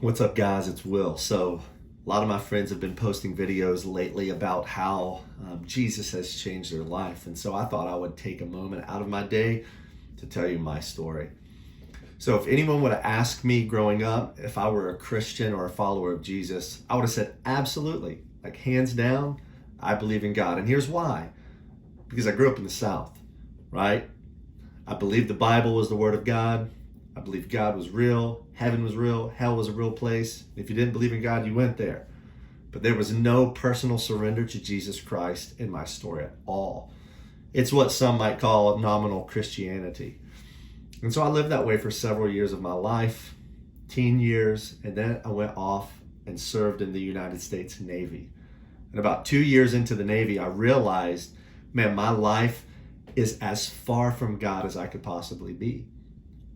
What's up, guys? It's Will. So a lot of my friends have been posting videos lately about how Jesus has changed their life. And so I thought I would take a moment out of my day to tell you my story. So if anyone would have asked me growing up if I were a Christian or a follower of Jesus, I would have said absolutely, like hands down, I believe in God. And here's why. Because I grew up in the South, right? I believed the Bible was the Word of God. I believed God was real, heaven was real, hell was a real place. If you didn't believe in God, you went there. But there was no personal surrender to Jesus Christ in my story at all. It's what some might call nominal Christianity. And so I lived that way for several years of my life, teen years, and then I went off and served in the United States Navy. And about 2 years into the Navy, I realized, man, my life is as far from God as I could possibly be.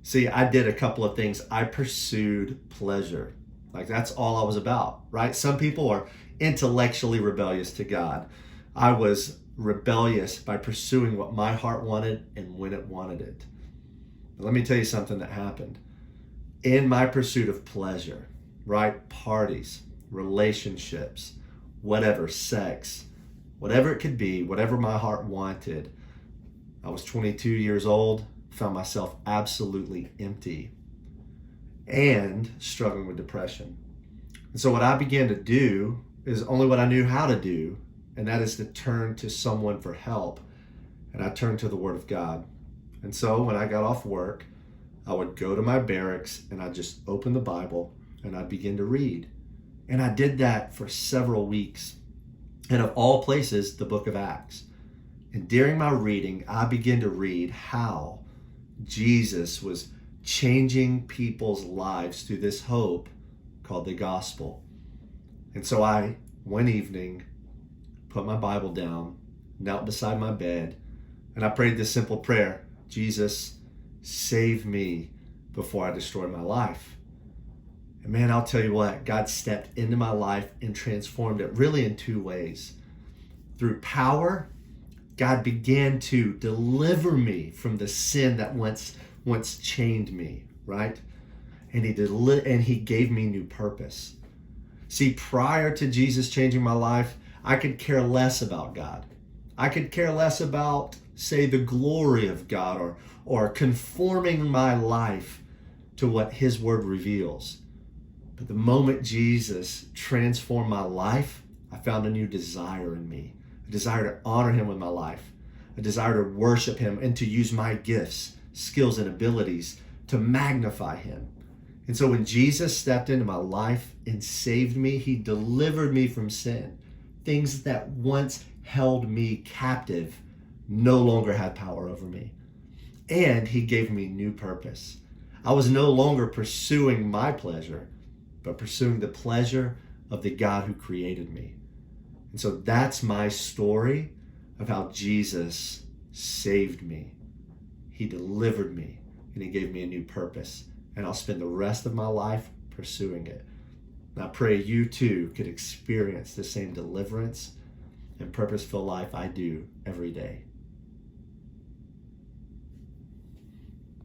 See, I did a couple of things. I pursued pleasure. Like that's all I was about, right? Some people are intellectually rebellious to God. I was rebellious by pursuing what my heart wanted and when it wanted it. But let me tell you something that happened. In my pursuit of pleasure, right? Parties, relationships, whatever, sex, whatever it could be, whatever my heart wanted. I was 22 years old. Found myself absolutely empty and struggling with depression. And so what I began to do is only what I knew how to do, and that is to turn to someone for help. And I turned to the Word of God. And so when I got off work, I would go to my barracks and I'd just open the Bible and I'd begin to read. And I did that for several weeks. And of all places, the book of Acts. And during my reading, I began to read how Jesus was changing people's lives through this hope called the gospel. And so I, one evening, put my Bible down, knelt beside my bed, and I prayed this simple prayer: Jesus, save me before I destroy my life. And man, I'll tell you what, God stepped into my life and transformed it really in two ways. Through power, God began to deliver me from the sin that once chained me, right? And he gave me new purpose. See, prior to Jesus changing my life, I could care less about God. I could care less about, say, the glory of God or conforming my life to what His Word reveals. But the moment Jesus transformed my life, I found a new desire in me. A desire to honor Him with my life, a desire to worship Him and to use my gifts, skills, and abilities to magnify Him. And so when Jesus stepped into my life and saved me, He delivered me from sin. Things that once held me captive no longer had power over me. And He gave me new purpose. I was no longer pursuing my pleasure, but pursuing the pleasure of the God who created me. And so that's my story of how Jesus saved me. He delivered me and He gave me a new purpose. And I'll spend the rest of my life pursuing it. And I pray you too could experience the same deliverance and purposeful life I do every day.